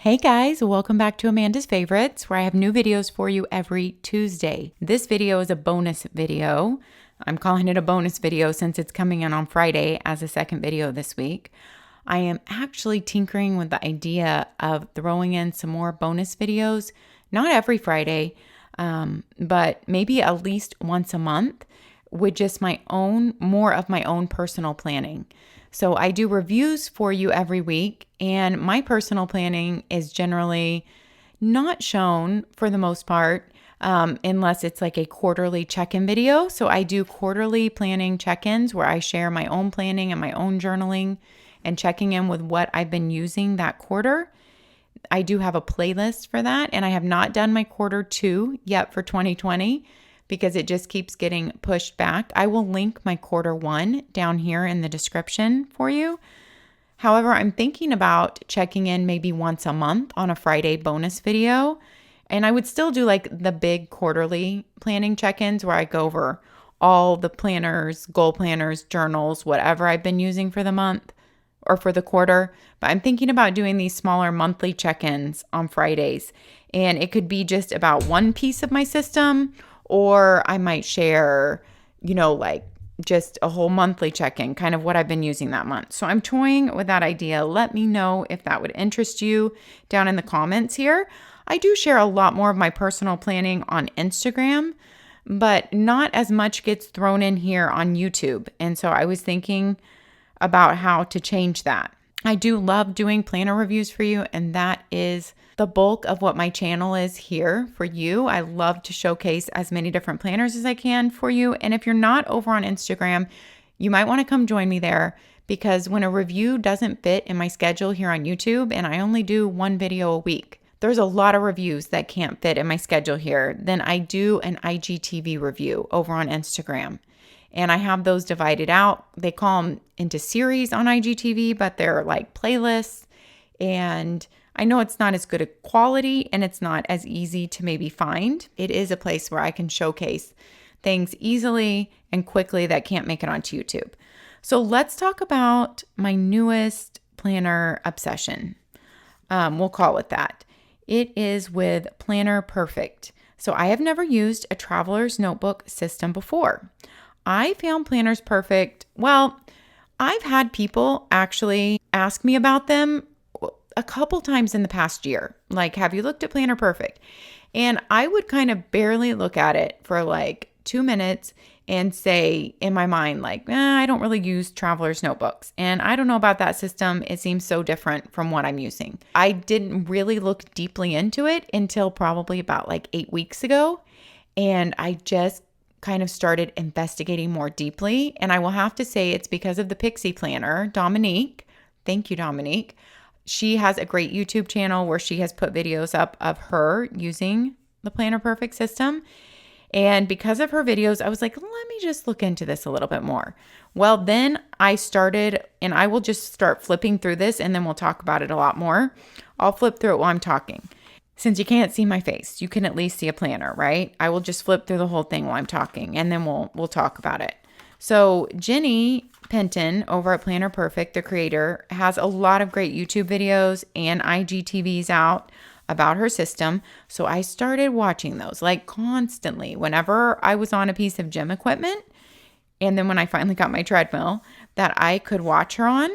Hey guys, welcome back to Amanda's Favorites, where I have new videos for you every Tuesday. This video is a bonus video. I'm calling it a bonus video since it's coming in on Friday as a second video this week. I am actually tinkering with the idea of throwing in some more bonus videos, not every Friday, but maybe at least once a month with just more of my own personal planning. So I do reviews for you every week, and my personal planning is generally not shown for the most part, unless it's like a quarterly check-in video. So I do quarterly planning check-ins where I share my own planning and my own journaling and checking in with what I've been using that quarter. I do have a playlist for that, and I have not done my quarter 2 yet for 2020 because it just keeps getting pushed back. I will link my quarter 1 down here in the description for you. However, I'm thinking about checking in maybe once a month on a Friday bonus video. And I would still do like the big quarterly planning check-ins where I go over all the planners, goal planners, journals, whatever I've been using for the month or for the quarter. But I'm thinking about doing these smaller monthly check-ins on Fridays. And it could be just about one piece of my system, or I might share, like just a whole monthly check-in, kind of what I've been using that month. So I'm toying with that idea. Let me know if that would interest you down in the comments here. I do share a lot more of my personal planning on Instagram, but not as much gets thrown in here on YouTube. And so I was thinking about how to change that. I do love doing planner reviews for you, and that is the bulk of what my channel is here for you. I love to showcase as many different planners as I can for you. And if you're not over on Instagram, you might want to come join me there, because when a review doesn't fit in my schedule here on YouTube and I only do one video a week, there's a lot of reviews that can't fit in my schedule here. Then I do an IGTV review over on Instagram. And I have those divided out. They call them into series on IGTV, but they're like playlists. And I know it's not as good a quality and it's not as easy to maybe find. It is a place where I can showcase things easily and quickly that can't make it onto YouTube. So let's talk about my newest planner obsession. We'll call it that. It is with Planner Perfect. So I have never used a traveler's notebook system before. I found Planners Perfect. Well, I've had people actually ask me about them a couple times in the past year. Like, have you looked at Planner Perfect? And I would kind of barely look at it for like 2 minutes and say in my mind, like, I don't really use traveler's notebooks. And I don't know about that system. It seems so different from what I'm using. I didn't really look deeply into it until probably about like 8 weeks ago. And I just kind of started investigating more deeply. And I will have to say it's because of the Pixie planner, Dominique. Thank you, Dominique. She has a great YouTube channel where she has put videos up of her using the Planner Perfect system. And because of her videos, I was like, let me just look into this a little bit more. Well, then I started, and I will just start flipping through this and then we'll talk about it a lot more. I'll flip through it while I'm talking. Since you can't see my face, you can at least see a planner, right? I will just flip through the whole thing while I'm talking, and then we'll talk about it. So Jenny Penton over at Planner Perfect, the creator, has a lot of great YouTube videos and IGTVs out about her system. So I started watching those like constantly whenever I was on a piece of gym equipment. And then when I finally got my treadmill that I could watch her on,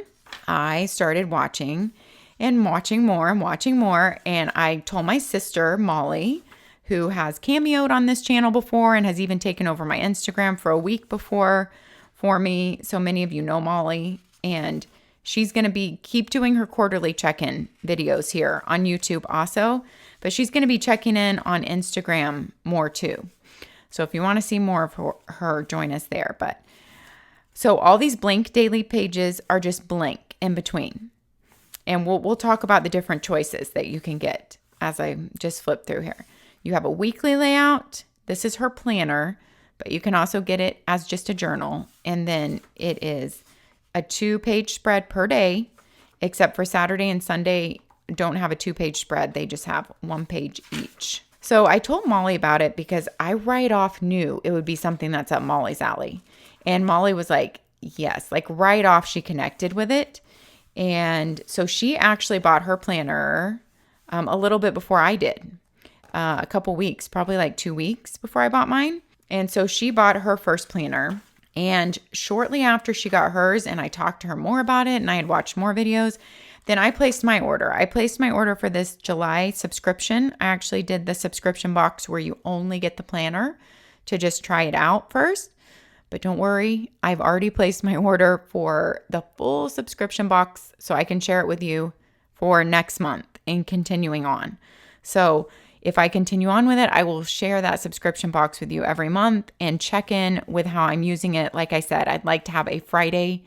I started watching and watching more and watching more. And I told my sister, Molly, who has cameoed on this channel before and has even taken over my Instagram for a week before for me. So many of you know Molly, and she's going to keep doing her quarterly check-in videos here on YouTube also, but she's going to be checking in on Instagram more too. So if you want to see more of her, join us there. But so all these blank daily pages are just blank in between. And we'll talk about the different choices that you can get as I just flip through here. You have a weekly layout. This is her planner, but you can also get it as just a journal. And then it is a 2-page spread per day, except for Saturday and Sunday don't have a 2-page spread. They just have 1 page each. So I told Molly about it because I right off knew it would be something that's up Molly's alley. And Molly was like, yes, like right off she connected with it. And so she actually bought her planner a little bit before I did, a couple weeks, probably like 2 weeks before I bought mine. And so she bought her first planner. And shortly after she got hers, and I talked to her more about it, and I had watched more videos, then I placed my order. I placed my order for this July subscription. I actually did the subscription box where you only get the planner to just try it out first. But don't worry, I've already placed my order for the full subscription box so I can share it with you for next month and continuing on. So if I continue on with it, I will share that subscription box with you every month and check in with how I'm using it. Like I said, I'd like to have a Friday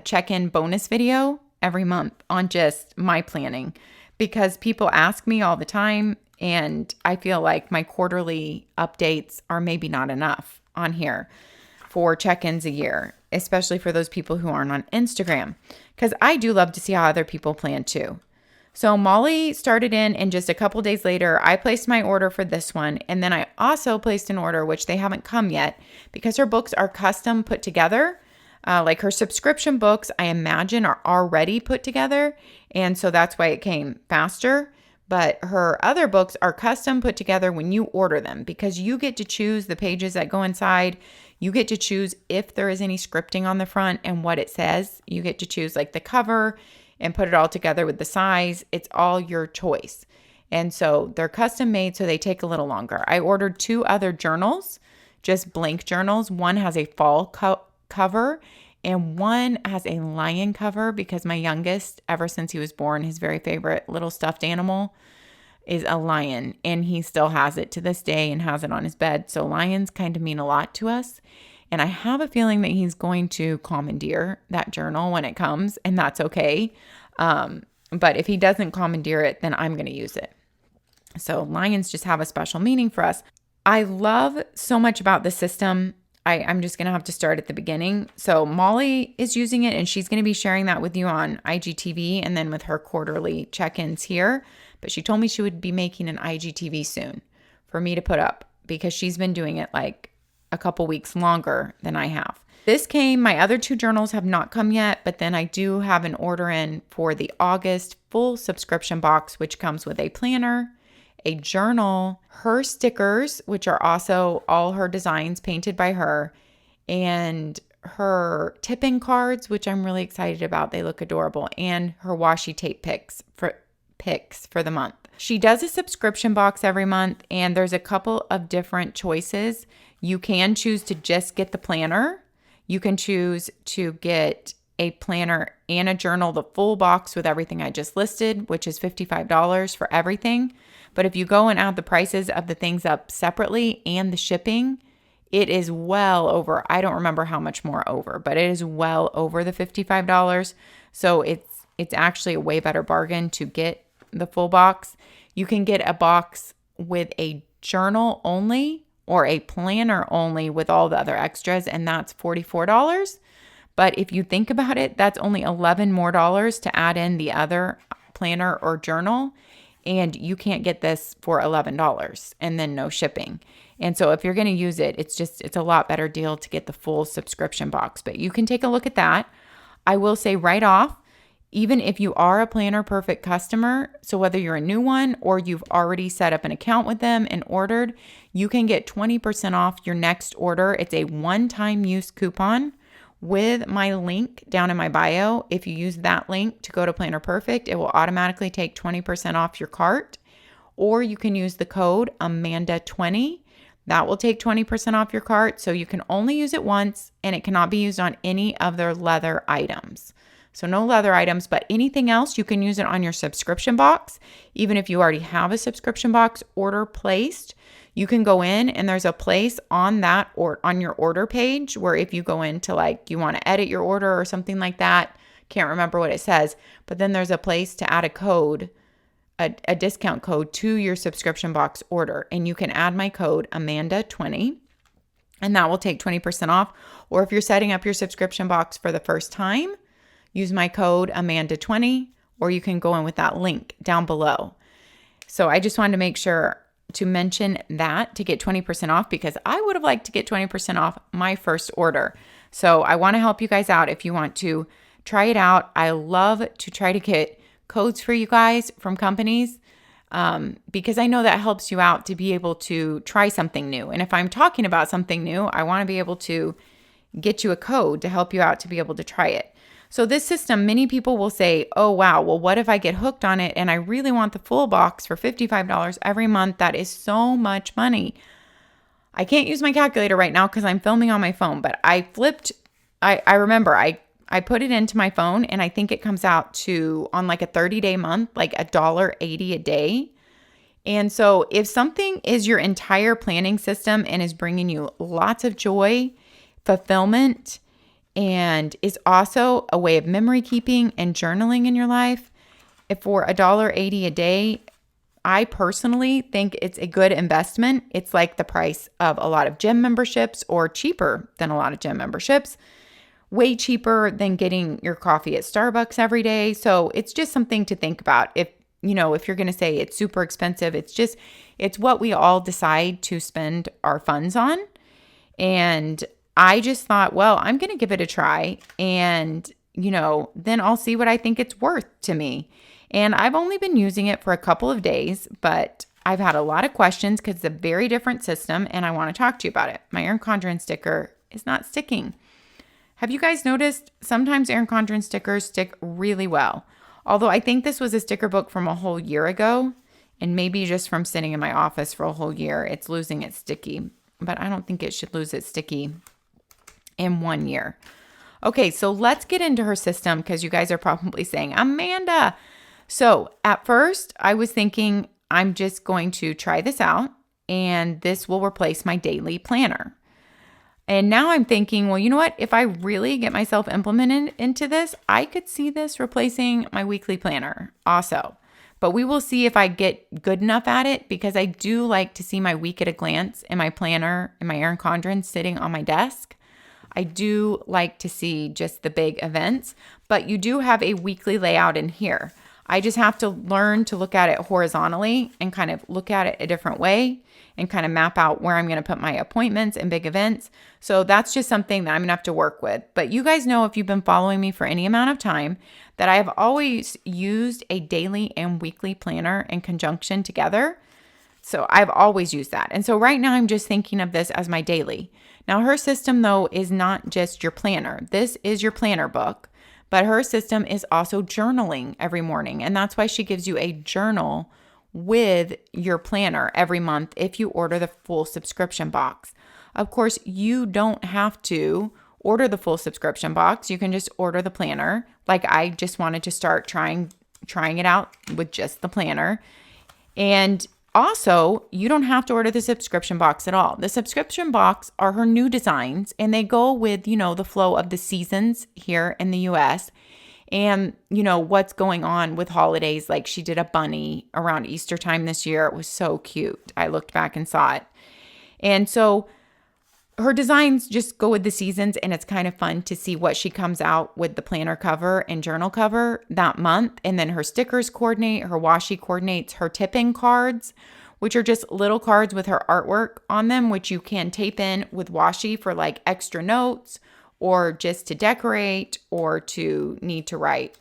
check-in bonus video every month on just my planning, because people ask me all the time, and I feel like my quarterly updates are maybe not enough on here for check-ins a year, especially for those people who aren't on Instagram, because I do love to see how other people plan too. So Molly started in, and just a couple days later, I placed my order for this one. And then I also placed an order, which they haven't come yet, because her books are custom put together. Like her subscription books, I imagine, are already put together. And so that's why it came faster. But her other books are custom put together when you order them, because you get to choose the pages that go inside. You get to choose if there is any scripting on the front and what it says. You get to choose like the cover and put it all together with the size. It's all your choice. And so they're custom made, so they take a little longer. I ordered 2 other journals, just blank journals. One has a fall cover and one has a lion cover, because my youngest, ever since he was born, his very favorite little stuffed animal is a lion, and he still has it to this day and has it on his bed. So lions kind of mean a lot to us. And I have a feeling that he's going to commandeer that journal when it comes, and that's okay. But if he doesn't commandeer it, then I'm going to use it. So lions just have a special meaning for us. I love so much about the system. I'm just going to have to start at the beginning. So Molly is using it, and she's going to be sharing that with you on IGTV and then with her quarterly check-ins here. But she told me she would be making an IGTV soon for me to put up, because she's been doing it like a couple weeks longer than I have. This came, my other 2 journals have not come yet, but then I do have an order in for the August full subscription box, which comes with a planner, a journal, her stickers, which are also all her designs painted by her, and her tipping cards, which I'm really excited about. They look adorable, and her washi tape picks for the month. She does a subscription box every month, and there's a couple of different choices. You can choose to just get the planner. You can choose to get a planner and a journal, the full box with everything I just listed, which is $55 for everything. But if you go and add the prices of the things up separately and the shipping, it is well over, I don't remember how much more over, but it is well over the $55. So it's actually a way better bargain to get the full box. You can get a box with a journal only or a planner only with all the other extras, and that's $44. But if you think about it, that's only $11 more to add in the other planner or journal, and you can't get this for $11 and then no shipping. And so if you're going to use it, it's a lot better deal to get the full subscription box. But you can take a look at that. I will say right off, even if you are a Planner Perfect customer, so whether you're a new one or you've already set up an account with them and ordered, you can get 20% off your next order. It's a one-time use coupon with my link down in my bio. If you use that link to go to Planner Perfect, it will automatically take 20% off your cart. Or you can use the code Amanda20. That will take 20% off your cart. So you can only use it once, and it cannot be used on any of their leather items. So no leather items, but anything else, you can use it on your subscription box. Even if you already have a subscription box order placed, you can go in and there's a place on that or on your order page where if you go into like you want to edit your order or something like that, can't remember what it says, but then there's a place to add a code, a discount code to your subscription box order. And you can add my code Amanda20 and that will take 20% off. Or if you're setting up your subscription box for the first time, use my code Amanda20, or you can go in with that link down below. So I just wanted to make sure to mention that to get 20% off, because I would have liked to get 20% off my first order. So I want to help you guys out if you want to try it out. I love to try to get codes for you guys from companies. because I know that helps you out to be able to try something new. And if I'm talking about something new, I want to be able to get you a code to help you out to be able to try it. So this system, many people will say, oh, wow, well, what if I get hooked on it and I really want the full box for $55 every month? That is so much money. I can't use my calculator right now because I'm filming on my phone, but I remember I put it into my phone and I think it comes out to, on like a 30-day month, like $1.80 a day. And so if something is your entire planning system and is bringing you lots of joy, fulfillment, and is also a way of memory keeping and journaling in your life, if for $1.80 a day, I personally think it's a good investment. It's like the price of a lot of gym memberships, or cheaper than a lot of gym memberships, way cheaper than getting your coffee at Starbucks every day. So it's just something to think about. If you're going to say it's super expensive, it's what we all decide to spend our funds on. And I just thought, well, I'm going to give it a try, and, then I'll see what I think it's worth to me. And I've only been using it for a couple of days, but I've had a lot of questions because it's a very different system, and I want to talk to you about it. My Erin Condren sticker is not sticking. Have you guys noticed sometimes Erin Condren stickers stick really well? Although I think this was a sticker book from a whole year ago, and maybe just from sitting in my office for a whole year, it's losing its sticky. But I don't think it should lose its sticky in 1 year. Okay, so let's get into her system, because you guys are probably saying, Amanda. So at first I was thinking I'm just going to try this out and this will replace my daily planner. And now I'm thinking, well, you know what? If I really get myself implemented into this, I could see this replacing my weekly planner also. But we will see if I get good enough at it, because I do like to see my week at a glance in my planner and my Erin Condren sitting on my desk. I do like to see just the big events, but you do have a weekly layout in here. I just have to learn to look at it horizontally and kind of look at it a different way and kind of map out where I'm going to put my appointments and big events. So that's just something that I'm going to have to work with. But you guys know, if you've been following me for any amount of time, that I have always used a daily and weekly planner in conjunction together. So I've always used that. And so right now I'm just thinking of this as my daily. Now her system, though, is not just your planner. This is your planner book. But her system is also journaling every morning. And that's why she gives you a journal with your planner every month if you order the full subscription box. Of course, you don't have to order the full subscription box. You can just order the planner. Like I just wanted to start trying it out with just the planner. And also, you don't have to order the subscription box at all. The subscription box are her new designs, and they go with, the flow of the seasons here in the US and, what's going on with holidays. Like she did a bunny around Easter time this year. It was so cute. I looked back and saw it. And so her designs just go with the seasons, and it's kind of fun to see what she comes out with the planner cover and journal cover that month. And then her stickers coordinate, her washi coordinates her tipping cards, which are just little cards with her artwork on them, which you can tape in with washi for like extra notes, or just to decorate, or to need to write,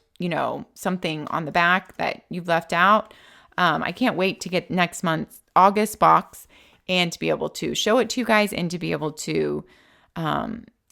something on the back that you've left out. I can't wait to get next month's August box and to be able to show it to you guys, and to be able to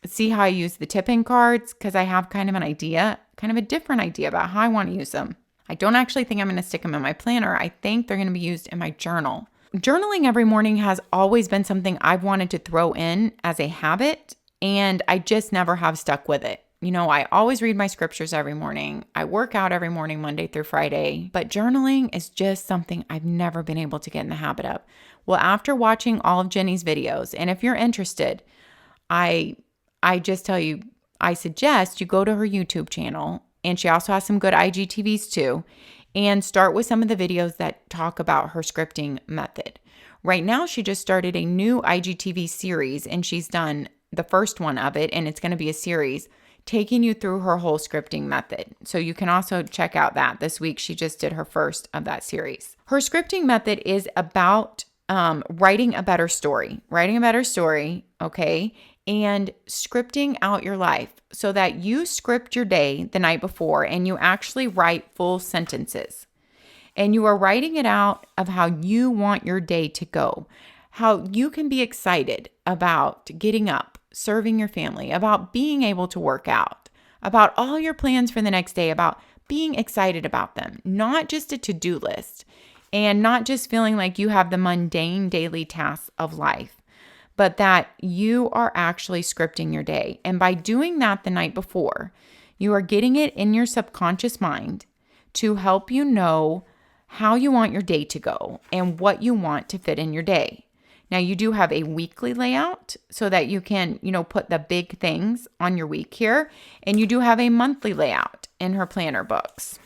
see how I use the tipping cards, because I have kind of a different idea about how I want to use them. I don't actually think I'm going to stick them in my planner. I think they're going to be used in my journal. Journaling every morning has always been something I've wanted to throw in as a habit, and I just never have stuck with it. I always read my scriptures every morning. I work out every morning, Monday through Friday, but journaling is just something I've never been able to get in the habit of. Well, after watching all of Jenny's videos, and if you're interested, I just tell you, I suggest you go to her YouTube channel, and she also has some good IGTVs too, and start with some of the videos that talk about her scripting method. Right now, she just started a new IGTV series, and she's done the first one of it, and it's going to be a series taking you through her whole scripting method. So you can also check out that. This week, she just did her first of that series. Her scripting method is about writing a better story, okay, and scripting out your life so that you script your day the night before and you actually write full sentences. And you are writing it out of how you want your day to go, how you can be excited about getting up, serving your family, about being able to work out, about all your plans for the next day, about being excited about them, not just a to-do list and not just feeling like you have the mundane daily tasks of life, but that you are actually scripting your day. And by doing that the night before, you are getting it in your subconscious mind to help you know how you want your day to go and what you want to fit in your day. Now, you do have a weekly layout so that you can, put the big things on your week here. And you do have a monthly layout in her planner books.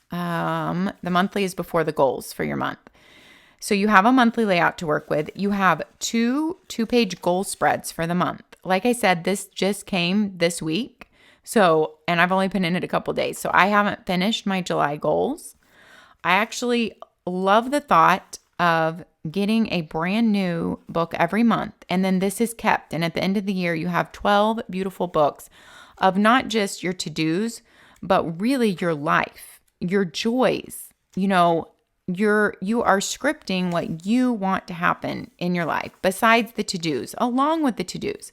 The monthly is before the goals for your month. So you have a monthly layout to work with. You have two-page goal spreads for the month. Like I said, this just came this week. And I've only been in it a couple days. So I haven't finished my July goals. I actually love the thought of getting a brand new book every month. And then this is kept. And at the end of the year, you have 12 beautiful books of not just your to-dos, but really your life, your joys. You are scripting what you want to happen in your life besides the to-dos, along with the to-dos.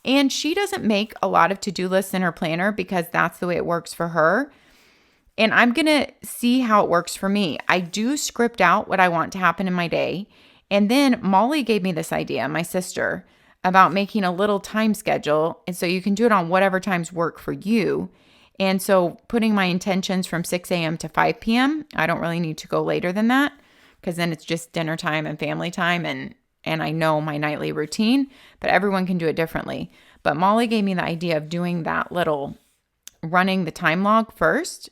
And she doesn't make a lot of to-do lists in her planner because that's the way it works for her. And I'm going to see how it works for me. I do script out what I want to happen in my day. And then Molly gave me this idea, my sister, about making a little time schedule. And so you can do it on whatever times work for you. And so putting my intentions from 6 a.m. to 5 p.m., I don't really need to go later than that because then it's just dinner time and family time. And I know my nightly routine, but everyone can do it differently. But Molly gave me the idea of doing that little running the time log first.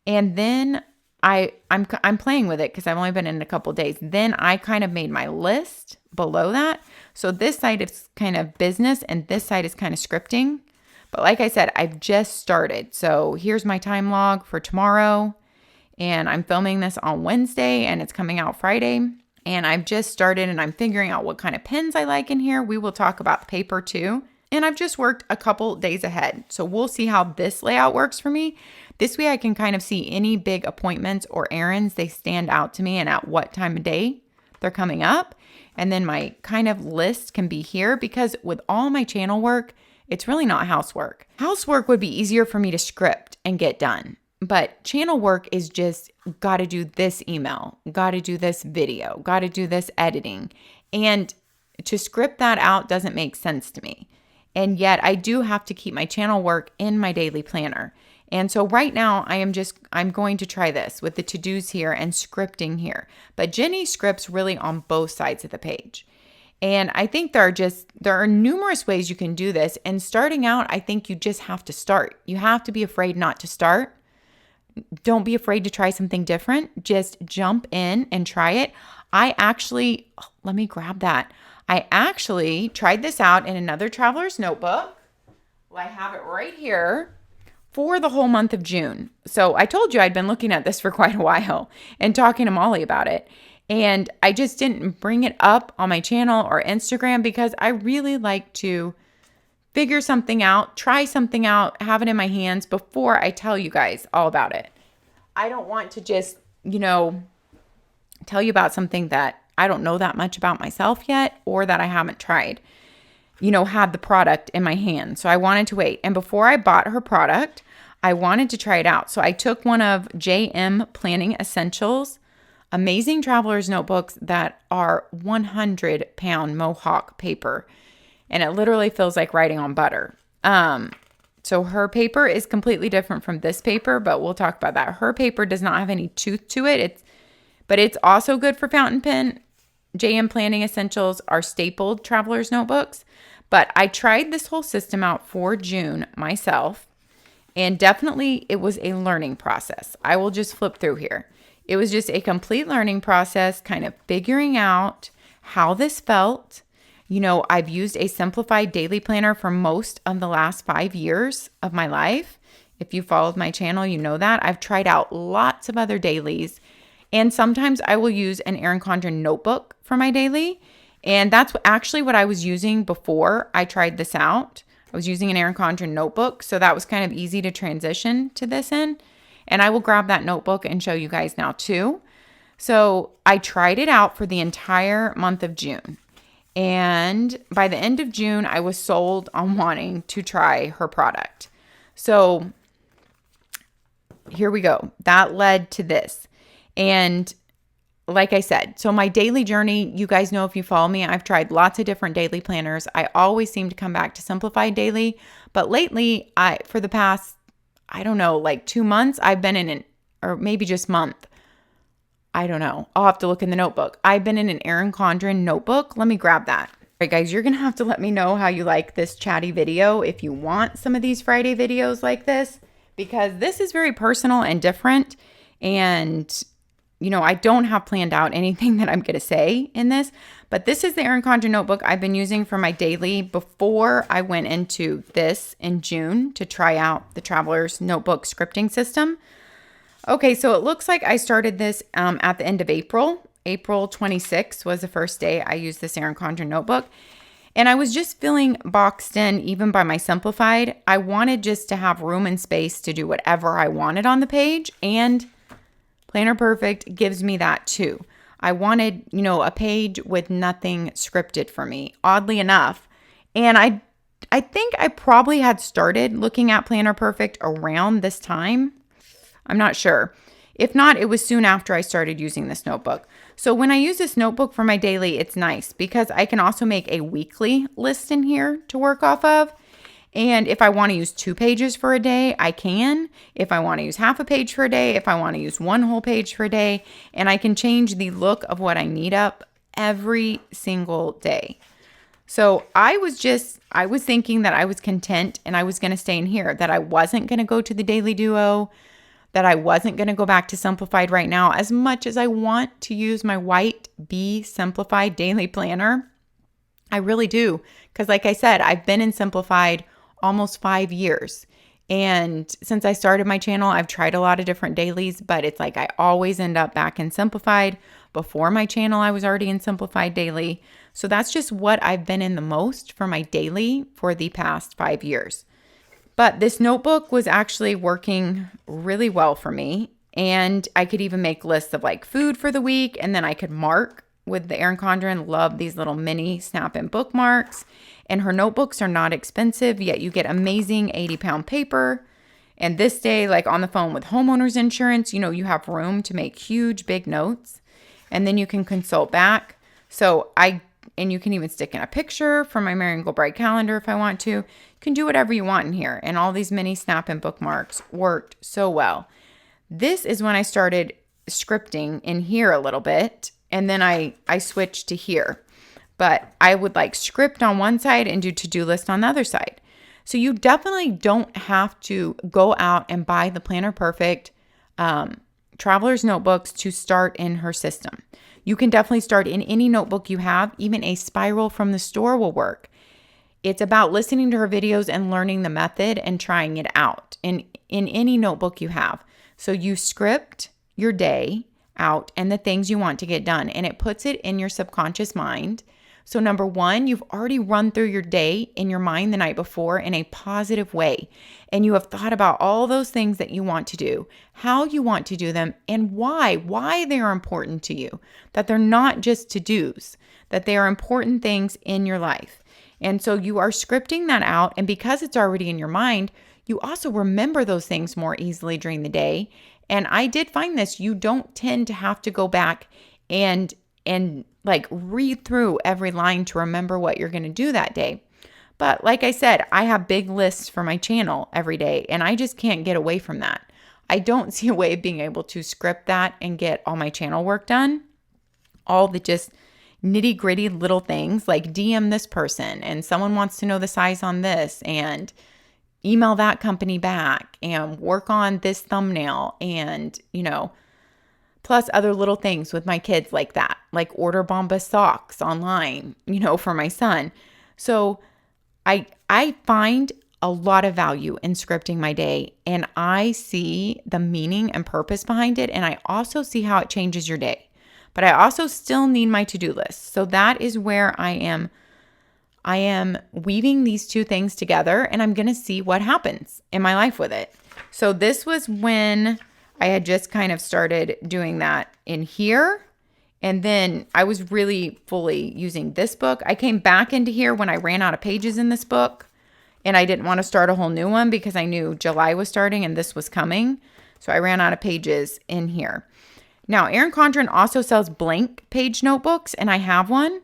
And then I'm playing with it because I've only been in a couple days. Then I kind of made my list below that. So this side is kind of business and this side is kind of scripting. But like I said, I've just started. So here's my time log for tomorrow. And I'm filming this on Wednesday and it's coming out Friday. And I've just started and I'm figuring out what kind of pens I like in here. We will talk about the paper too. And I've just worked a couple days ahead. So we'll see how this layout works for me. This way I can kind of see any big appointments or errands, they stand out to me and at what time of day they're coming up. And then my kind of list can be here because with all my channel work, it's really not housework. Housework would be easier for me to script and get done. But channel work is just got to do this email, got to do this video, got to do this editing. And to script that out doesn't make sense to me. And yet I do have to keep my channel work in my daily planner. And so right now I'm going to try this with the to-dos here and scripting here. But Jenny scripts really on both sides of the page. And I think there are numerous ways you can do this. And starting out, I think you just have to start. You have to be afraid not to start. Don't be afraid to try something different. Just jump in and try it. Let me grab that. I actually tried this out in another traveler's notebook. I have it right here for the whole month of June. So I told you I'd been looking at this for quite a while and talking to Molly about it. And I just didn't bring it up on my channel or Instagram because I really like to figure something out, try something out, have it in my hands before I tell you guys all about it. I don't want to just, tell you about something that I don't know that much about myself yet or that I haven't tried, had the product in my hand. So I wanted to wait. And before I bought her product, I wanted to try it out. So I took one of JM Planning Essentials, amazing traveler's notebooks that are 100-pound Mohawk paper. And it literally feels like writing on butter. So her paper is completely different from this paper, but we'll talk about that. Her paper does not have any tooth to it. But it's also good for fountain pen. JM Planning Essentials are stapled traveler's notebooks. But I tried this whole system out for June myself. And definitely it was a learning process. I will just flip through here. It was just a complete learning process, kind of figuring out how this felt. I've used a simplified daily planner for most of the last 5 years of my life. If you followed my channel, you know that. I've tried out lots of other dailies. And sometimes I will use an Erin Condren notebook for my daily. And that's actually what I was using before I tried this out. I was using an Erin Condren notebook. So that was kind of easy to transition to this in. And I will grab that notebook and show you guys now too. So I tried it out for the entire month of June. And by the end of June, I was sold on wanting to try her product. So here we go. That led to this. And like I said, so my daily journey, you guys know if you follow me, I've tried lots of different daily planners. I always seem to come back to Simplified Daily. But lately, for the past, I don't know, like 2 months, I've been in or maybe just month. I don't know. I'll have to look in the notebook. I've been in an Erin Condren notebook. Let me grab that. All right, guys, you're going to have to let me know how you like this chatty video if you want some of these Friday videos like this, because this is very personal and different. And, you know, I don't have planned out anything that I'm going to say in this, but this is the Erin Condren notebook I've been using for my daily before I went into this in June to try out the Traveler's Notebook scripting system. Okay, so it looks like I started this at the end of April. April 26th was the first day I used this Erin Condren notebook. And I was just feeling boxed in even by my Simplified. I wanted just to have room and space to do whatever I wanted on the page. And Planner Perfect gives me that too. I wanted, you know, a page with nothing scripted for me, oddly enough. And I think I probably had started looking at Planner Perfect around this time. I'm not sure. If not, it was soon after I started using this notebook. So when I use this notebook for my daily, it's nice because I can also make a weekly list in here to work off of. And if I want to use 2 pages for a day, I can. If I want to use half a page for a day, if I want to use 1 whole page for a day, and I can change the look of what I need up every single day. So I was thinking that I was content and I was going to stay in here, that I wasn't going to go to the Daily Duo, that I wasn't going to go back to Simplified right now, as much as I want to use my white Be Simplified daily planner. I really do. Because like I said, I've been in Simplified almost 5 years. And since I started my channel, I've tried a lot of different dailies, but it's like I always end up back in Simplified. Before my channel, I was already in Simplified daily. So that's just what I've been in the most for my daily for the past 5 years. But this notebook was actually working really well for me. And I could even make lists of like food for the week. And then I could mark with the Erin Condren. Love these little mini snap-in bookmarks. And her notebooks are not expensive, yet you get amazing 80-pound paper. And this day, like on the phone with homeowners insurance, you know, you have room to make huge, big notes. And then you can consult back. And you can even stick in a picture from my Mary and Goldbright calendar if I want to. You can do whatever you want in here. And all these mini snap-in bookmarks worked so well. This is when I started scripting in here a little bit. And then I switched to here. But I would like script on one side and do to-do list on the other side. So you definitely don't have to go out and buy the Planner Perfect Traveler's Notebooks to start in her system. You can definitely start in any notebook you have. Even a spiral from the store will work. It's about listening to her videos and learning the method and trying it out in any notebook you have. So you script your day out and the things you want to get done, and it puts it in your subconscious mind. So number 1, you've already run through your day in your mind the night before in a positive way. And you have thought about all those things that you want to do, how you want to do them, and why they are important to you. That they're not just to-dos, that they are important things in your life. And so you are scripting that out. And because it's already in your mind, you also remember those things more easily during the day. And I did find this, you don't tend to have to go back and like read through every line to remember what you're going to do that day. But like I said, I have big lists for my channel every day, and I just can't get away from that. I don't see a way of being able to script that and get all my channel work done. All the just nitty gritty little things like DM this person and someone wants to know the size on this and email that company back and work on this thumbnail and, you know, plus other little things with my kids like that, like order Bombas socks online, you know, for my son. So I find a lot of value in scripting my day, and I see the meaning and purpose behind it. And I also see how it changes your day, but I also still need my to-do list. So that is where I am weaving these two things together, and I'm going to see what happens in my life with it. So this was when I had just kind of started doing that in here. And then I was really fully using this book. I came back into here when I ran out of pages in this book. And I didn't want to start a whole new one because I knew July was starting and this was coming. So I ran out of pages in here. Now, Erin Condren also sells blank page notebooks, and I have one.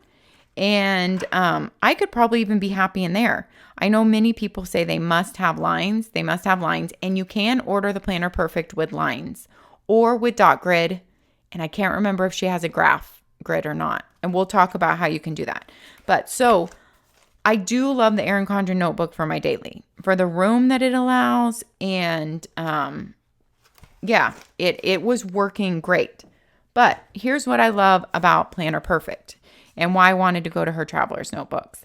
And I could probably even be happy in there. I know many people say they must have lines. They must have lines. And you can order the Planner Perfect with lines or with dot grid. And I can't remember if she has a graph grid or not. And we'll talk about how you can do that. But so I do love the Erin Condren notebook for my daily, for the room that it allows. And yeah, it was working great. But here's what I love about Planner Perfect and why I wanted to go to her Traveler's Notebooks.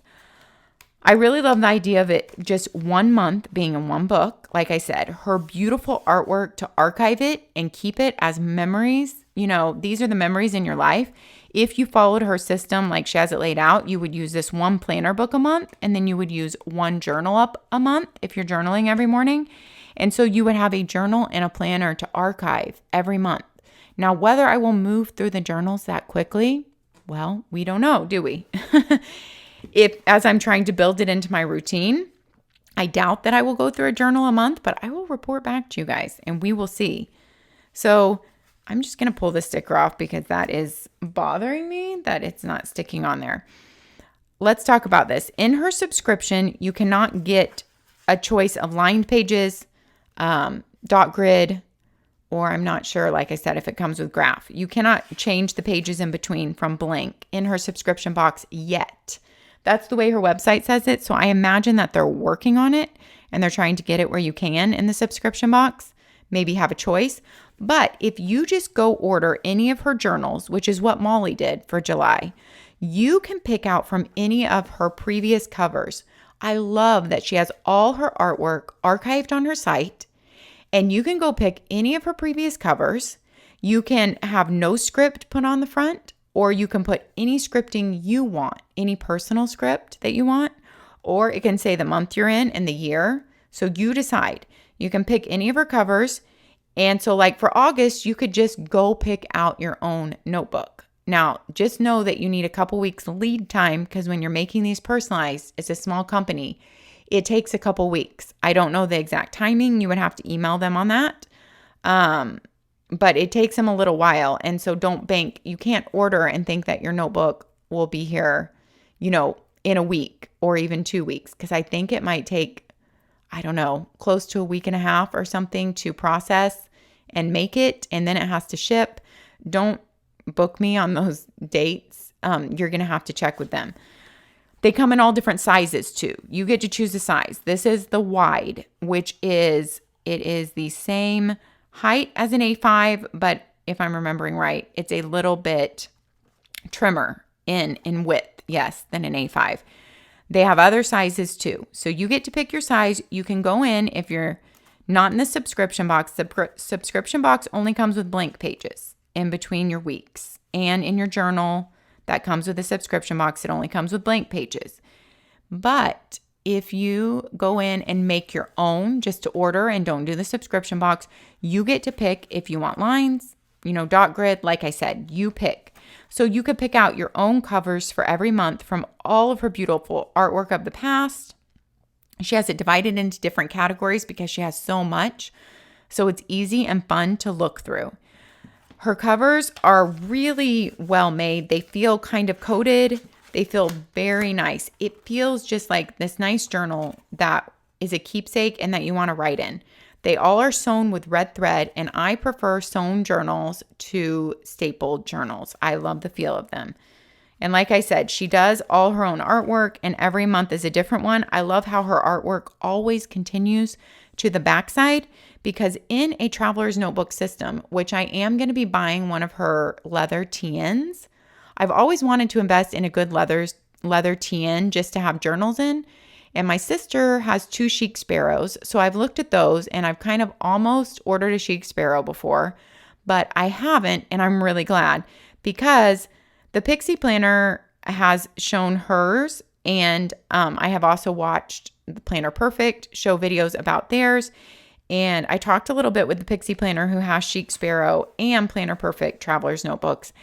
I really love the idea of it just 1 month being in one book. Like I said, her beautiful artwork to archive it and keep it as memories. You know, these are the memories in your life. If you followed her system like she has it laid out, you would use this one planner book a month, and then you would use one journal up a month if you're journaling every morning. And so you would have a journal and a planner to archive every month. Now, whether I will move through the journals that quickly, well, we don't know, do we? As I'm trying to build it into my routine, I doubt that I will go through a journal a month, but I will report back to you guys and we will see. So I'm just going to pull the sticker off because that is bothering me that it's not sticking on there. Let's talk about this. In her subscription, you cannot get a choice of lined pages, dot grid, or I'm not sure, like I said, if it comes with graph. You cannot change the pages in between from blank in her subscription box yet. That's the way her website says it. So I imagine that they're working on it and they're trying to get it where you can in the subscription box, maybe have a choice. But if you just go order any of her journals, which is what Molly did for July, you can pick out from any of her previous covers. I love that she has all her artwork archived on her site, and you can go pick any of her previous covers. You can have no script put on the front, or you can put any scripting you want, any personal script that you want, or it can say the month you're in and the year. So you decide. You can pick any of her covers. And so like for August, you could just go pick out your own notebook. Now, just know that you need a couple weeks lead time because when you're making these personalized, it's a small company. It takes a couple weeks. I don't know the exact timing. You would have to email them on that. But it takes them a little while. And so don't bank. You can't order and think that your notebook will be here, in a week or even 2 weeks. Because I think it might take, I don't know, close to a week and a half or something to process and make it. And then it has to ship. Don't book me on those dates. You're going to have to check with them. They come in all different sizes too. You get to choose a size. This is the wide, which is, it is the same height as an A5, but if I'm remembering right, it's a little bit trimmer in width, yes, than an A5. They have other sizes too. So you get to pick your size. You can go in if you're not in the subscription box. The subscription box only comes with blank pages in between your weeks, and in your journal that comes with a subscription box, it only comes with blank pages. But if you go in and make your own just to order and don't do the subscription box, you get to pick if you want lines, dot grid, like I said, you pick. So you could pick out your own covers for every month from all of her beautiful artwork of the past. She has it divided into different categories because she has so much. So it's easy and fun to look through. Her covers are really well made. They feel kind of coated. They feel very nice. It feels just like this nice journal that is a keepsake and that you want to write in. They all are sewn with red thread, and I prefer sewn journals to stapled journals. I love the feel of them. And like I said, she does all her own artwork, and every month is a different one. I love how her artwork always continues to the backside, because in a traveler's notebook system, which I am going to be buying one of her leather TNs, I've always wanted to invest in a good leather TN just to have journals in. And my sister has 2 chic sparrows. So I've looked at those, and I've kind of almost ordered a chic sparrow before, but I haven't. And I'm really glad, because the Pixie Planner has shown hers. And I have also watched the Planner Perfect show videos about theirs. And I talked a little bit with the Pixie Planner who has Chic Sparrow and Planner Perfect Traveler's Notebooks.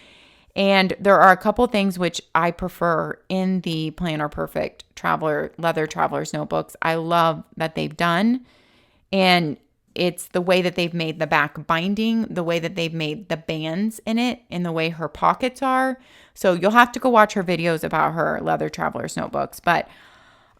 And there are a couple things which I prefer in the Planner Perfect leather Traveler's Notebooks. I love that they've done. And it's the way that they've made the back binding, the way that they've made the bands in it, and the way her pockets are. So you'll have to go watch her videos about her leather Traveler's Notebooks. But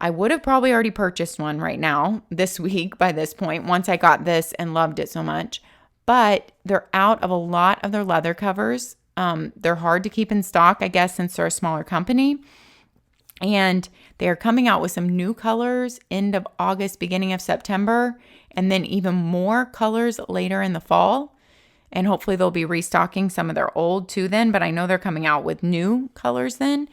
I would have probably already purchased one right now, this week by this point, once I got this and loved it so much. But they're out of a lot of their leather covers. They're hard to keep in stock, I guess, since they're a smaller company. And they're coming out with some new colors end of August, beginning of September, and then even more colors later in the fall. And hopefully they'll be restocking some of their old too then, but I know they're coming out with new colors then.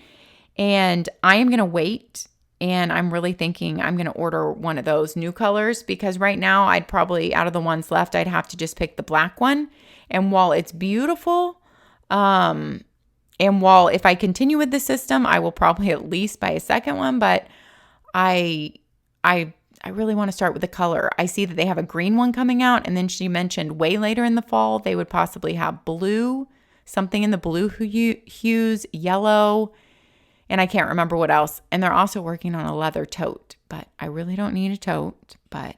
And I am going to wait, and I'm really thinking I'm going to order one of those new colors, because right now I'd probably, out of the ones left, I'd have to just pick the black one. And while it's beautiful, and while if I continue with the system, I will probably at least buy a second one, but I really want to start with the color. I see that they have a green one coming out, and then she mentioned way later in the fall they would possibly have blue, something in the blue hues, yellow, and I can't remember what else. And they're also working on a leather tote, but I really don't need a tote, but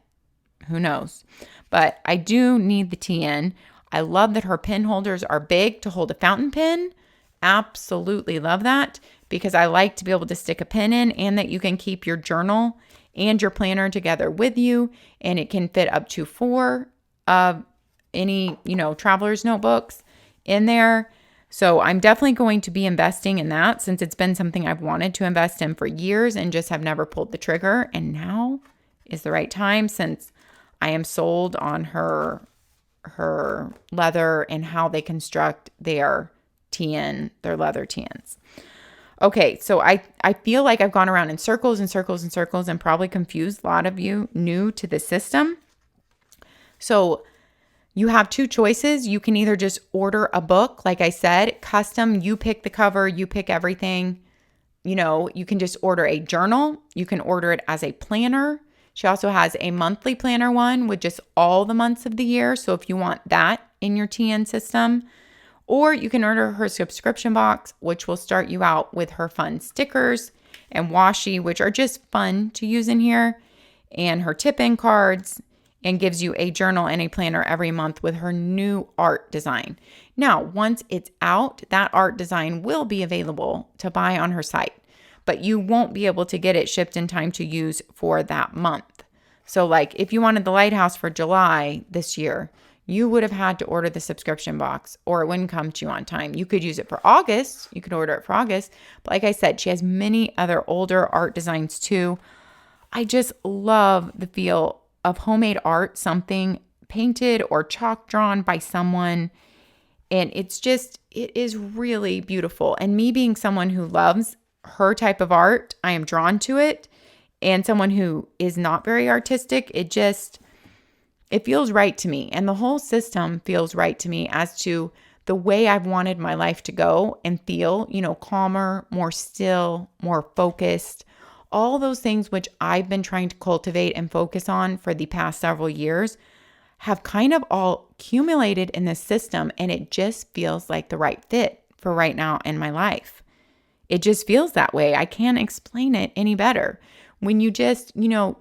who knows. But I do need the TN. I love that her pen holders are big to hold a fountain pen. Absolutely love that, because I like to be able to stick a pen in, and that you can keep your journal and your planner together with you, and it can fit up to 4 of any, traveler's notebooks in there. So I'm definitely going to be investing in that, since it's been something I've wanted to invest in for years and just have never pulled the trigger. And now is the right time, since I am sold on her leather and how they construct their leather TNs. Okay, so I feel like I've gone around in circles and circles and circles and probably confused a lot of you new to the system. So you have 2 choices. You can either just order a book, like I said, custom, you pick the cover, you pick everything. You can just order a journal. You can order it as a planner. She also has a monthly planner one with just all the months of the year. So if you want that in your TN system, or you can order her subscription box, which will start you out with her fun stickers and washi, which are just fun to use in here, and her tip-in cards, and gives you a journal and a planner every month with her new art design. Now, once it's out, that art design will be available to buy on her site, but you won't be able to get it shipped in time to use for that month. So like if you wanted the lighthouse for July this year, you would have had to order the subscription box, or it wouldn't come to you on time. You could use it for August. You could order it for August. But like I said, she has many other older art designs too. I just love the feel of homemade art, something painted or chalk drawn by someone. And it is really beautiful. And me being someone who loves her type of art, I am drawn to it. And someone who is not very artistic, it feels right to me. And the whole system feels right to me as to the way I've wanted my life to go and feel, calmer, more still, more focused. All those things which I've been trying to cultivate and focus on for the past several years have kind of all accumulated in this system. And it just feels like the right fit for right now in my life. It just feels that way. I can't explain it any better. When you just,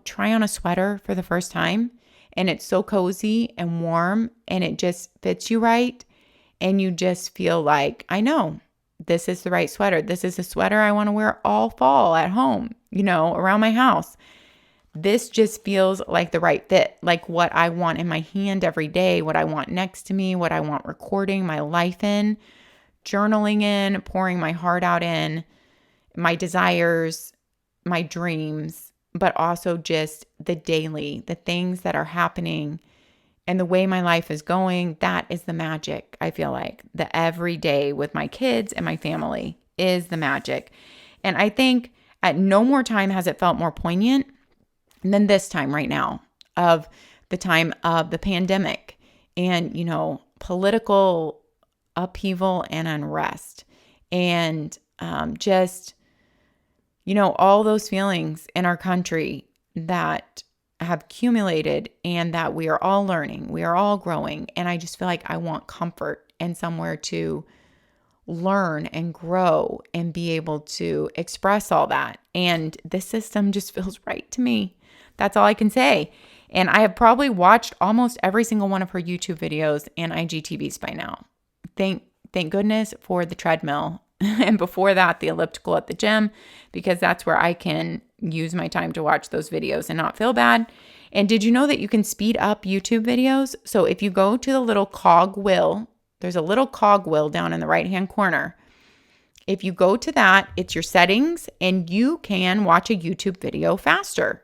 try on a sweater for the first time, and it's so cozy and warm, and it just fits you right. And you just feel like, I know this is the right sweater. This is a sweater I want to wear all fall at home, around my house. This just feels like the right fit, like what I want in my hand every day, what I want next to me, what I want recording my life in, journaling in, pouring my heart out in, my desires, my dreams, but also just the things that are happening and the way my life is going. That is the magic. I feel like the everyday with my kids and my family is the magic. And I think at no more time has it felt more poignant than this time right now, of the time of the pandemic and, political upheaval and unrest, and all those feelings in our country that have accumulated and that we are all learning, we are all growing. And I just feel like I want comfort and somewhere to learn and grow and be able to express all that. And this system just feels right to me. That's all I can say. And I have probably watched almost every single one of her YouTube videos and IGTVs by now. Thank goodness for the treadmill. And before that, the elliptical at the gym, because that's where I can use my time to watch those videos and not feel bad. And did you know that you can speed up YouTube videos? So if you go to the little cog wheel, there's a little cog wheel down in the right-hand corner. If you go to that, it's your settings, and you can watch a YouTube video faster.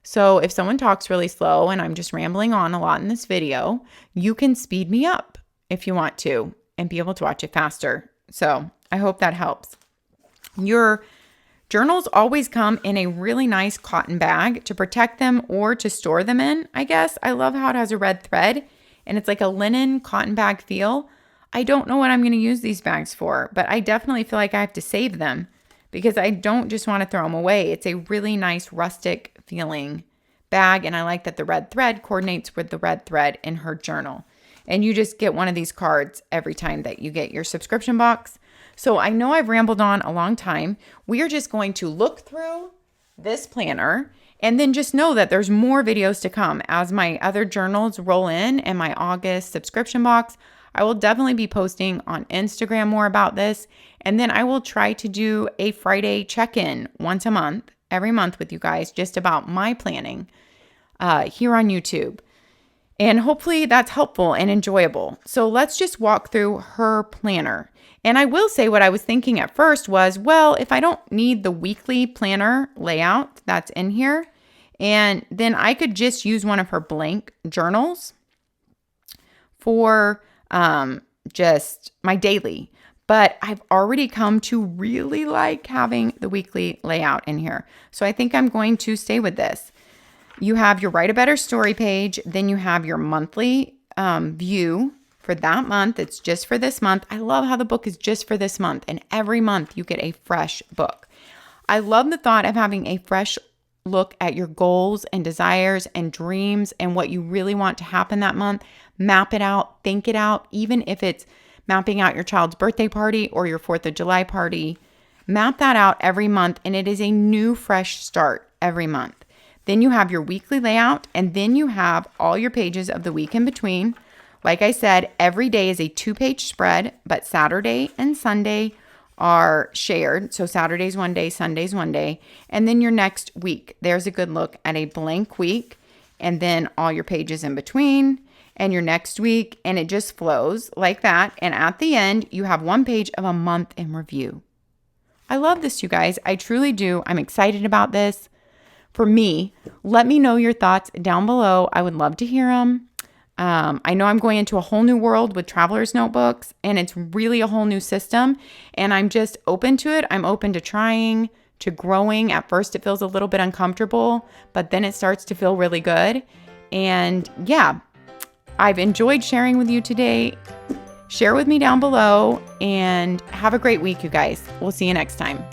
So if someone talks really slow and I'm just rambling on a lot in this video, you can speed me up if you want to and be able to watch it faster. So I hope that helps. Your journals always come in a really nice cotton bag to protect them or to store them in, I guess. I love how it has a red thread and it's like a linen cotton bag feel. I don't know what I'm going to use these bags for, but I definitely feel like I have to save them because I don't just want to throw them away. It's a really nice rustic feeling bag, and I like that the red thread coordinates with the red thread in her journal. And you just get one of these cards every time that you get your subscription box. So I know I've rambled on a long time. We are just going to look through this planner and then just know that there's more videos to come as my other journals roll in and my August subscription box. I will definitely be posting on Instagram more about this. And then I will try to do a Friday check-in once a month, every month with you guys, just about my planning here on YouTube. And hopefully that's helpful and enjoyable. So let's just walk through her planner. And I will say what I was thinking at first was, well, if I don't need the weekly planner layout that's in here, and then I could just use one of her blank journals for just my daily. But I've already come to really like having the weekly layout in here. So I think I'm going to stay with this. You have your Write a Better Story page. Then you have your monthly view for that month. It's just for this month. I love how the book is just for this month. And every month you get a fresh book. I love the thought of having a fresh look at your goals and desires and dreams and what you really want to happen that month. Map it out, think it out, even if it's mapping out your child's birthday party or your 4th of July party. Map that out every month, and it is a new, fresh start every month. Then you have your weekly layout, and then you have all your pages of the week in between. Like I said, every day is a 2-page spread, but Saturday and Sunday are shared. So Saturday's one day, Sunday's one day. And then your next week, there's a good look at a blank week, and then all your pages in between, and your next week, and it just flows like that. And at the end, you have 1 page of a month in review. I love this, you guys. I truly do. I'm excited about this. For me, let me know your thoughts down below. I would love to hear them. I know I'm going into a whole new world with traveler's notebooks, and it's really a whole new system, and I'm just open to it. I'm open to trying, to growing. At first, it feels a little bit uncomfortable, but then it starts to feel really good. And yeah, I've enjoyed sharing with you today. Share with me down below, and have a great week, you guys. We'll see you next time.